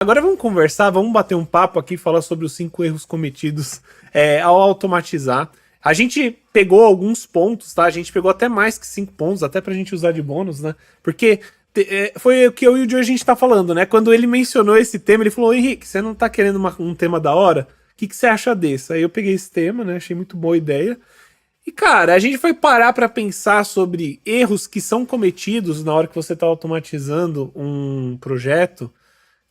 Agora vamos conversar, vamos bater um papo aqui, falar sobre os 5 erros cometidos ao automatizar. A gente pegou alguns pontos, tá? A gente pegou até mais que 5 pontos, até pra gente usar de bônus, né? Porque foi o que eu e o Joe a gente tá falando, né? Quando ele mencionou esse tema, ele falou: Henrique, você não tá querendo um tema da hora? O que você acha desse? Aí eu peguei esse tema, né? Achei muito boa a ideia. E, cara, a gente foi parar pra pensar sobre erros que são cometidos na hora que você tá automatizando um projeto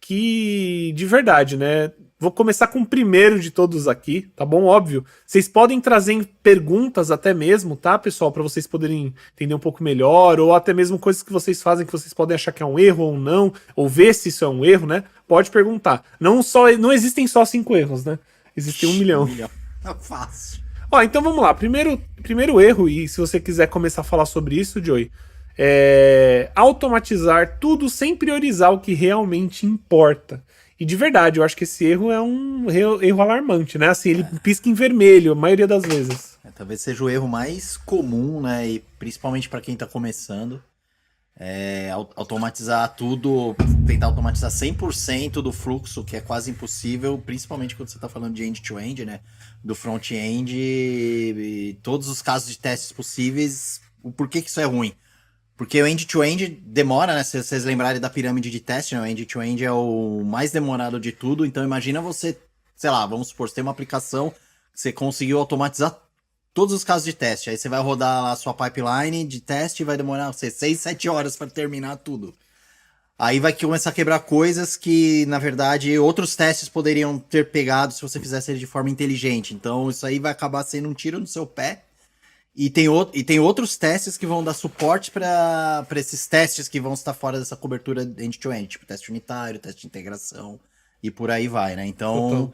que, de verdade, né? Vou começar com o primeiro de todos aqui, tá bom? Óbvio. Vocês podem trazer perguntas até mesmo, tá, pessoal? Pra vocês poderem entender um pouco melhor, ou até mesmo coisas que vocês fazem que vocês podem achar que é um erro ou não, ou ver se isso é um erro, né? Pode perguntar. Não existem só 5 erros, né? Existem 1 milhão. 1 milhão. É fácil. Ó, então vamos lá. Primeiro erro, e se você quiser começar a falar sobre isso, Joey, automatizar tudo sem priorizar o que realmente importa. E de verdade, eu acho que esse erro é um erro alarmante, né? Assim, ele pisca em vermelho a maioria das vezes. Talvez seja o erro mais comum, né? E principalmente para quem tá começando. Automatizar tudo, tentar automatizar 100% do fluxo, que é quase impossível, principalmente quando você está falando de end-to-end, né? Do front-end e todos os casos de testes possíveis. Por que isso é ruim? Porque o end-to-end demora, né? Se vocês lembrarem da pirâmide de teste, né? O end-to-end é o mais demorado de tudo. Então imagina você, sei lá, vamos supor, você tem uma aplicação que você conseguiu automatizar todos os casos de teste. Aí você vai rodar a sua pipeline de teste e vai demorar 6, 7 horas para terminar tudo. Aí vai começar a quebrar coisas que, na verdade, outros testes poderiam ter pegado se você fizesse ele de forma inteligente. Então isso aí vai acabar sendo um tiro no seu pé. E tem outros testes que vão dar suporte para esses testes que vão estar fora dessa cobertura end-to-end, tipo teste unitário, teste de integração e por aí vai, né? Então,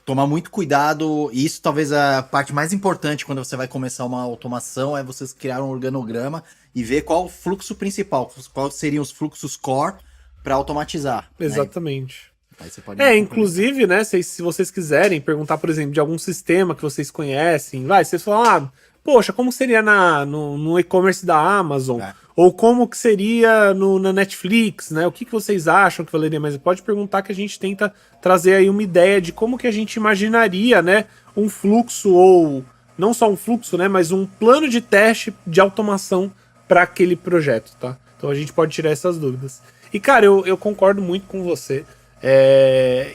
tomar muito cuidado. E isso talvez a parte mais importante quando você vai começar uma automação é vocês criar um organograma e ver qual o fluxo principal, quais seriam os fluxos core para automatizar. Exatamente. Né? Aí você pode inclusive, né, se vocês quiserem perguntar, por exemplo, de algum sistema que vocês conhecem, vocês falam, poxa, como seria no e-commerce da Amazon? Ou como que seria na Netflix, né? O que vocês acham que valeria mais? Pode perguntar que a gente tenta trazer aí uma ideia de como que a gente imaginaria, né, um fluxo, ou não só um fluxo, né, mas um plano de teste de automação para aquele projeto, tá? Então a gente pode tirar essas dúvidas. E, cara, eu concordo muito com você.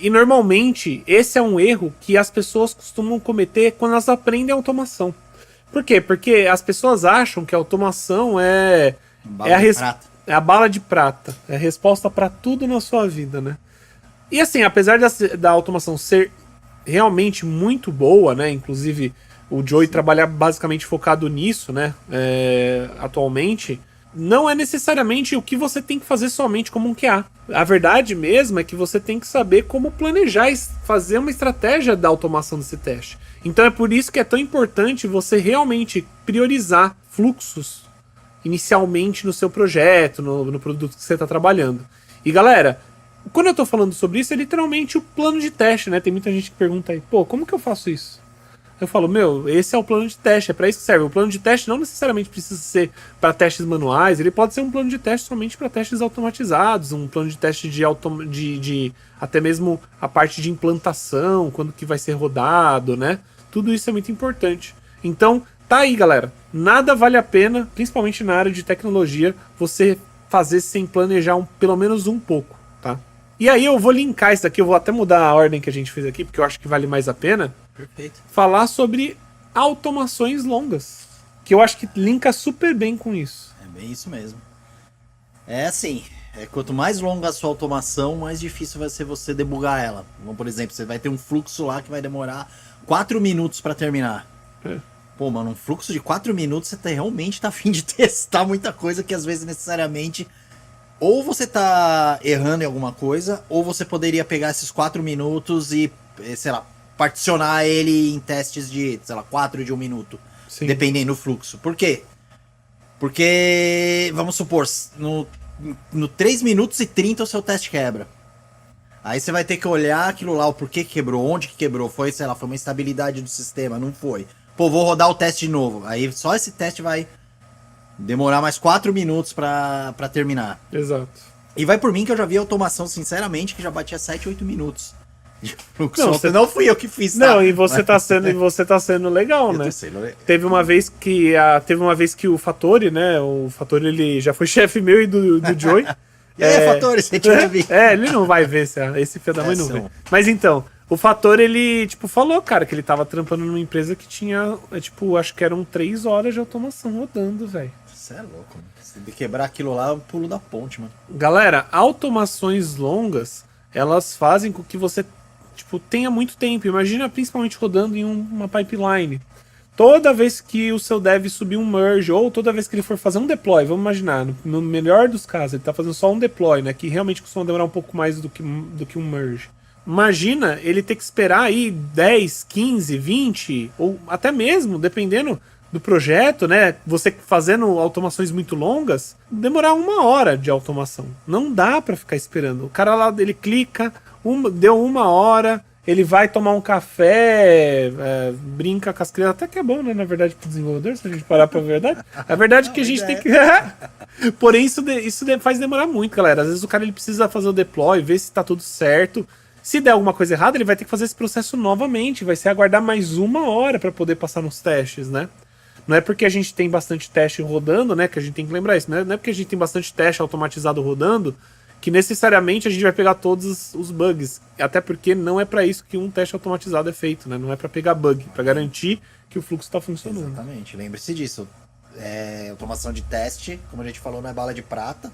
E normalmente esse é um erro que as pessoas costumam cometer quando elas aprendem automação. Por quê? Porque as pessoas acham que a automação é a bala de prata, é a resposta para tudo na sua vida, né? E assim, apesar da automação ser realmente muito boa, né? Inclusive o Joey trabalha basicamente focado nisso, né? Atualmente. Não é necessariamente o que você tem que fazer somente como um QA. A verdade mesmo é que você tem que saber como planejar e fazer uma estratégia da automação desse teste. Então é por isso que é tão importante você realmente priorizar fluxos inicialmente no seu projeto, no produto que você está trabalhando. E galera, quando eu estou falando sobre isso, é literalmente o plano de teste, né? Tem muita gente que pergunta aí, como que eu faço isso? Eu falo, esse é o plano de teste, é para isso que serve. O plano de teste não necessariamente precisa ser para testes manuais, ele pode ser um plano de teste somente para testes automatizados, um plano de teste de até mesmo a parte de implantação, quando que vai ser rodado, né? Tudo isso é muito importante. Então, tá aí, galera. Nada vale a pena, principalmente na área de tecnologia, você fazer sem planejar pelo menos um pouco, tá? E aí eu vou linkar isso aqui, eu vou até mudar a ordem que a gente fez aqui, porque eu acho que vale mais a pena. Perfeito. Falar sobre automações longas, que eu acho que linka super bem com isso. É bem isso mesmo. É assim, quanto mais longa a sua automação, mais difícil vai ser você debugar ela. Então, por exemplo, você vai ter um fluxo lá que vai demorar 4 minutos para terminar. Pô, mano, um fluxo de 4 minutos você realmente tá a fim de testar muita coisa que às vezes necessariamente ou você tá errando em alguma coisa, ou você poderia pegar esses 4 minutos e, sei lá, particionar ele em testes de, sei lá, 4 de 1 minuto. Sim. Dependendo do fluxo. Por quê? Porque, vamos supor, no 3 minutos e 30 o seu teste quebra. Aí você vai ter que olhar aquilo lá, o porquê que quebrou, onde que quebrou. Foi, sei lá, foi uma instabilidade do sistema, não foi. Pô, vou rodar o teste de novo. Aí só esse teste vai demorar mais 4 minutos pra terminar. Exato. E vai por mim que eu já vi automação, sinceramente, que já batia 7, 8 minutos. Não fui eu que fiz, tá? Não, e você tá sendo legal, né? Teve uma vez que o Fattori, né? O Fattori, ele já foi chefe meu e do Joey. E aí, Fattori, você tinha visto? Ele não vai ver, esse filho da mãe não vê. Mas então, o Fattori, ele, tipo, falou, cara, que ele tava trampando numa empresa que tinha, tipo, acho que eram 3 horas de automação rodando, velho. Você é louco, mano. Se de quebrar aquilo lá, é um pulo da ponte, mano. Galera, automações longas, elas fazem com que você, tipo, tenha muito tempo. Imagina principalmente rodando em uma pipeline. Toda vez que o seu dev subir um merge, ou toda vez que ele for fazer um deploy, vamos imaginar, no melhor dos casos, ele tá fazendo só um deploy, né? Que realmente costuma demorar um pouco mais do que um merge. Imagina ele ter que esperar aí 10, 15, 20, ou até mesmo, dependendo do projeto, né? Você fazendo automações muito longas, demorar 1 hora de automação. Não dá pra ficar esperando. O cara lá, ele clica, deu 1 hora, ele vai tomar um café, brinca com as crianças. Até que é bom, né? Na verdade, pro desenvolvedor, se a gente parar pra verdade. A verdade é que a gente tem que... Porém, isso faz demorar muito, galera. Às vezes o cara ele precisa fazer o deploy, ver se tá tudo certo. Se der alguma coisa errada, ele vai ter que fazer esse processo novamente. Vai ser aguardar mais 1 hora pra poder passar nos testes, né? Não é porque a gente tem bastante teste rodando, né? Que a gente tem que lembrar isso. Não é porque a gente tem bastante teste automatizado rodando que necessariamente a gente vai pegar todos os bugs. Até porque não é para isso que um teste automatizado é feito, né? Não é para pegar bug, para garantir que o fluxo está funcionando. Exatamente, lembre-se disso. Automação de teste, como a gente falou, não é bala de prata.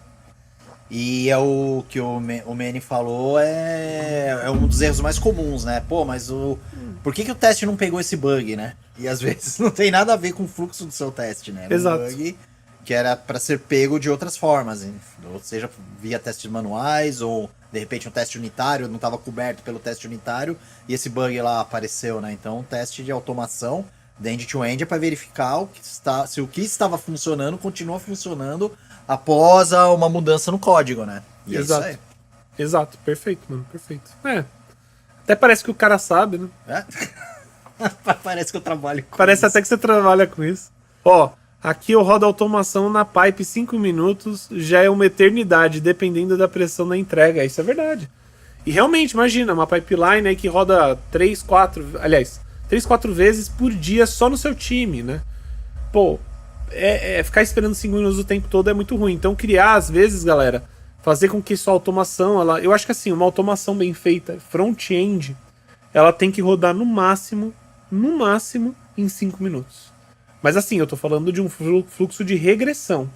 E é o que o Manny falou, é um dos erros mais comuns, né? Pô, mas por que o teste não pegou esse bug, né? E às vezes não tem nada a ver com o fluxo do seu teste, né? Exato. Um bug que era para ser pego de outras formas, ou seja, via testes manuais, ou de repente um teste unitário não estava coberto pelo teste unitário e esse bug lá apareceu, né? Então, um teste de automação de end-to-end é para verificar se o que estava funcionando continua funcionando após uma mudança no código, né? E exato. É isso aí. Exato, perfeito, mano, perfeito. Até parece que o cara sabe, né? Parece que eu trabalho com Parece isso. Até que você trabalha com isso. Ó, aqui eu rodo automação na pipe 5 minutos, já é uma eternidade, dependendo da pressão da entrega. Isso é verdade. E realmente, imagina, uma pipeline aí que roda 3, 4 vezes por dia só no seu time, né? Pô, ficar esperando 5 minutos o tempo todo é muito ruim. Então criar, às vezes, galera, fazer com que sua automação, eu acho que assim, uma automação bem feita, front-end, ela tem que rodar no máximo, em 5 minutos. Mas assim, eu tô falando de um fluxo de regressão.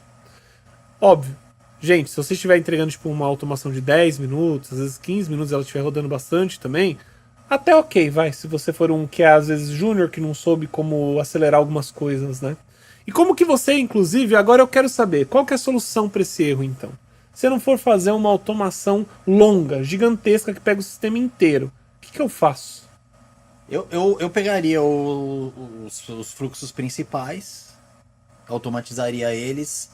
Óbvio. Gente, se você estiver entregando tipo uma automação de 10 minutos, às vezes 15 minutos, ela estiver rodando bastante também, até ok, vai. Se você for um que é às vezes júnior, que não soube como acelerar algumas coisas, né? E como que você, inclusive, agora eu quero saber, qual que é a solução para esse erro, então? Se eu não for fazer uma automação longa, gigantesca, que pega o sistema inteiro, o que eu faço? Eu pegaria os fluxos principais, automatizaria eles.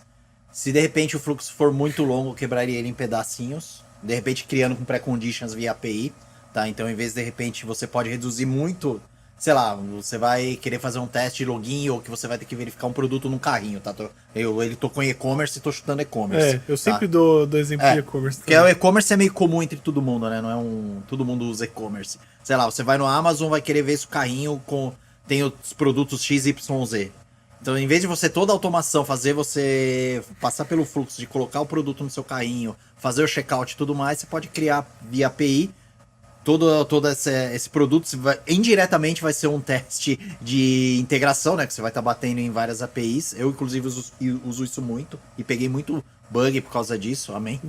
Se de repente o fluxo for muito longo, eu quebraria ele em pedacinhos, de repente criando com pré-conditions via API, tá? Então, em vez de repente você pode reduzir muito, sei lá, você vai querer fazer um teste de login ou que você vai ter que verificar um produto num carrinho, tá? Ele tô com e-commerce e tô chutando e-commerce. Eu sempre dou exemplo de e-commerce. Porque o e-commerce é meio comum entre todo mundo, né? Não é todo mundo usa e-commerce. Sei lá, você vai no Amazon, vai querer ver se o carrinho tem os produtos XYZ. Então, em vez de você toda a automação fazer você passar pelo fluxo de colocar o produto no seu carrinho, fazer o checkout e tudo mais, você pode criar via API todo esse produto. Indiretamente vai ser um teste de integração, né? Que você vai estar batendo em várias APIs. Eu, inclusive, uso isso muito e peguei muito bug por causa disso. Amém.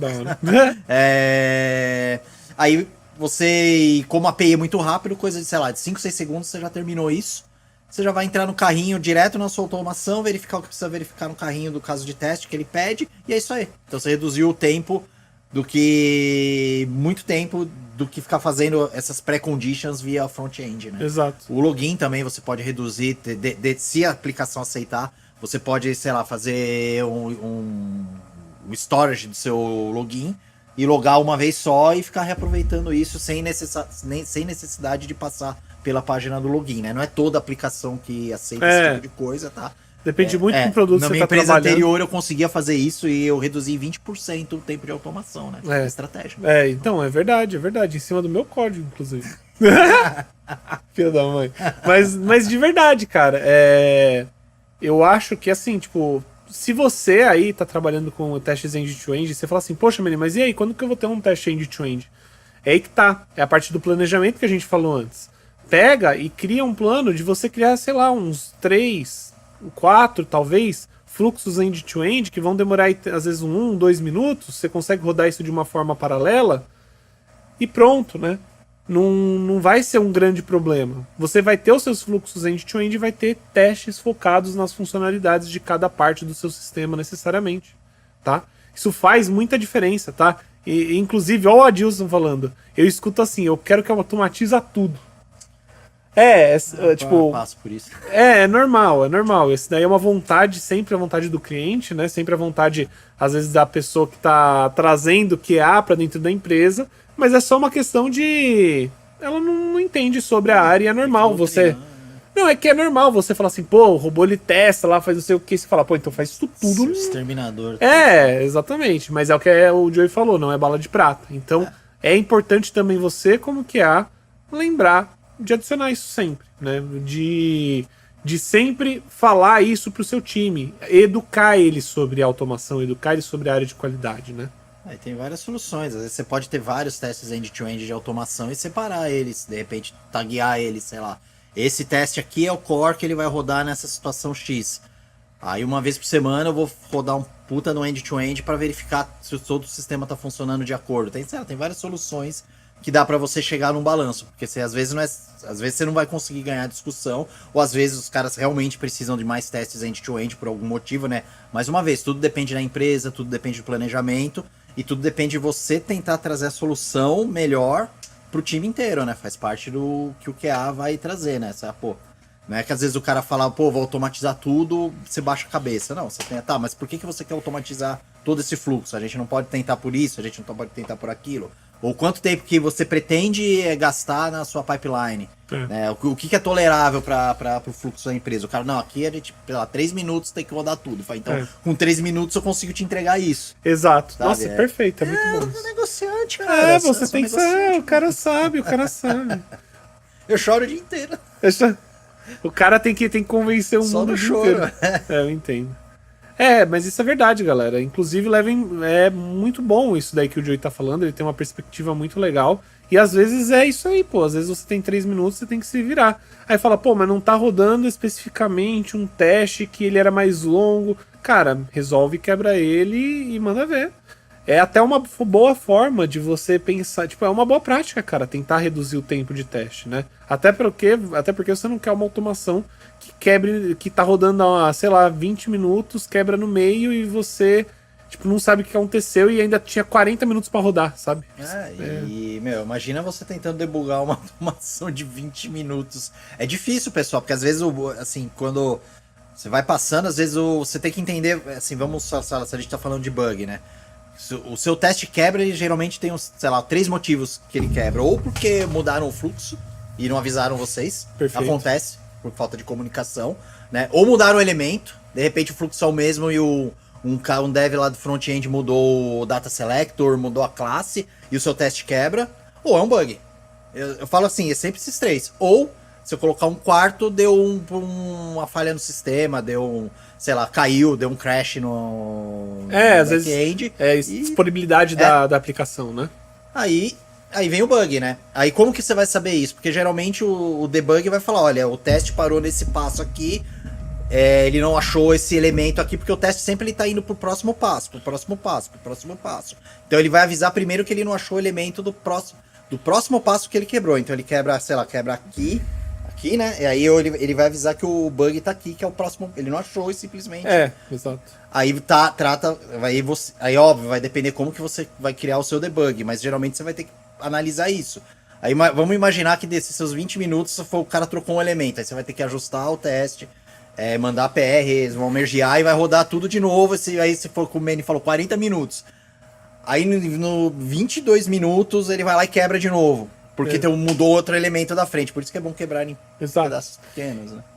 Aí você, como a API é muito rápido, coisa de, sei lá, de 5, 6 segundos você já terminou isso. Você já vai entrar no carrinho direto na sua automação, verificar o que precisa verificar no carrinho do caso de teste que ele pede, e é isso aí. Então você reduziu o tempo muito tempo do que ficar fazendo essas pré-conditions via front-end, né? Exato. O login também você pode reduzir, se a aplicação aceitar, você pode, sei lá, fazer um storage do seu login e logar uma vez só e ficar reaproveitando isso sem necessidade de passar pela página do login, né? Não é toda aplicação que aceita esse tipo de coisa, tá? Depende muito do produto que Na você minha está empresa trabalhando. anterior eu conseguia fazer isso e eu reduzi 20% o tempo de automação, né? É. Estratégia. Então, é verdade. Em cima do meu código, inclusive. Filha da mãe. Mas de verdade, cara, eu acho que assim, tipo, se você aí tá trabalhando com testes end-to-end, você fala assim, poxa, menino, mas e aí, quando que eu vou ter um teste end-to-end? É aí que tá. É a parte do planejamento que a gente falou antes. Pega e cria um plano de você criar, sei lá, uns 3, 4, talvez, fluxos end-to-end que vão demorar, às vezes, 1, 2 minutos. Você consegue rodar isso de uma forma paralela e pronto, né? Não vai ser um grande problema. Você vai ter os seus fluxos end-to-end e vai ter testes focados nas funcionalidades de cada parte do seu sistema necessariamente, tá? Isso faz muita diferença, tá? Inclusive, olha o Adilson falando, eu escuto assim, eu quero que automatiza tudo. Tipo... passo por isso. É normal. Esse daí é uma vontade, sempre a vontade do cliente, né? Sempre a vontade, às vezes, da pessoa que tá trazendo QA para dentro da empresa, mas é só uma questão de... Ela não entende sobre a área e é normal você... Não, é que é normal você falar assim, pô, o robô ele testa lá, faz não sei o que, você fala, pô, então faz isso tudo. Exterminador. Exatamente, mas é o que o Joey falou, não é bala de prata. Então, é importante também você, como QA, lembrar de adicionar isso sempre, né? De sempre falar isso pro seu time, educar eles sobre automação, educar eles sobre a área de qualidade, né? Aí tem várias soluções. Às vezes você pode ter vários testes end-to-end de automação e separar eles, de repente taguear eles, sei lá. Esse teste aqui é o core que ele vai rodar nessa situação X. Aí uma vez por semana eu vou rodar um puta no end-to-end para verificar se todo o sistema tá funcionando de acordo. Tem várias soluções que dá para você chegar num balanço, porque às vezes você não vai conseguir ganhar discussão, ou às vezes os caras realmente precisam de mais testes end-to-end por algum motivo, né? Mais uma vez, tudo depende da empresa, tudo depende do planejamento, e tudo depende de você tentar trazer a solução melhor pro time inteiro, né? Faz parte do que o QA vai trazer, né? Não é que às vezes o cara fala, pô, vou automatizar tudo, você baixa a cabeça. Não, você tem, tá, mas por que você quer automatizar todo esse fluxo? A gente não pode tentar por isso, a gente não pode tentar por aquilo. Ou quanto tempo que você pretende gastar na sua pipeline? Né? O que é tolerável para o fluxo da empresa? O cara, não, aqui a gente, sei lá, 3 minutos tem que rodar tudo. Então, com 3 minutos eu consigo te entregar isso. Exato. Sabe? Nossa, perfeito, é muito bom. É negociante, cara. Você tem que ser, o cara sabe. Eu choro o dia inteiro. O cara tem que convencer o mundo inteiro. Eu entendo. Mas isso é verdade, galera. Inclusive, é muito bom isso daí que o Joey tá falando. Ele tem uma perspectiva muito legal. E às vezes é isso aí, pô. Às vezes você tem 3 minutos, você tem que se virar. Aí fala, pô, mas não tá rodando especificamente um teste que ele era mais longo. Cara, resolve, quebra ele e manda ver. É até uma boa forma de você pensar, tipo, é uma boa prática, cara, tentar reduzir o tempo de teste, né? Até porque você não quer uma automação que quebre, que tá rodando há, sei lá, 20 minutos, quebra no meio e você, tipo, não sabe o que aconteceu e ainda tinha 40 minutos pra rodar, sabe? Meu, imagina você tentando debugar uma automação de 20 minutos. É difícil, pessoal, porque às vezes, assim, quando você vai passando, às vezes você tem que entender, assim, se a gente tá falando de bug, né? O seu teste quebra, ele geralmente tem, sei lá, 3 motivos que ele quebra. Ou porque mudaram o fluxo e não avisaram vocês. Perfeito. Acontece, por falta de comunicação, né? Ou mudaram o elemento, de repente o fluxo é o mesmo e um dev lá do front-end mudou o data selector, mudou a classe e o seu teste quebra. Ou é um bug. Eu falo assim, é sempre esses 3. Ou, se eu colocar um quarto, deu uma falha no sistema, sei lá, caiu, deu um crash no às vezes disponibilidade da aplicação, né? Aí vem o bug, né? Aí como que você vai saber isso? Porque geralmente o debug vai falar, olha, o teste parou nesse passo aqui, ele não achou esse elemento aqui, porque o teste sempre ele tá indo pro próximo passo. Então ele vai avisar primeiro que ele não achou o elemento do próximo passo que ele quebrou. Então ele quebra, sei lá, quebra aqui, né? E aí ele vai avisar que o bug tá aqui, que é o próximo. Ele não achou e simplesmente. Exato. Aí trata. Aí, óbvio, vai depender como que você vai criar o seu debug, mas geralmente você vai ter que analisar isso. Aí vamos imaginar que desses seus 20 minutos o cara trocou um elemento. Aí você vai ter que ajustar o teste, mandar PR, eles vão mergear e vai rodar tudo de novo. Aí se for como o Manny falou, 40 minutos. Aí no 22 minutos ele vai lá e quebra de novo. Porque mudou outro elemento da frente. Por isso que é bom quebrar em pedaços pequenos, né?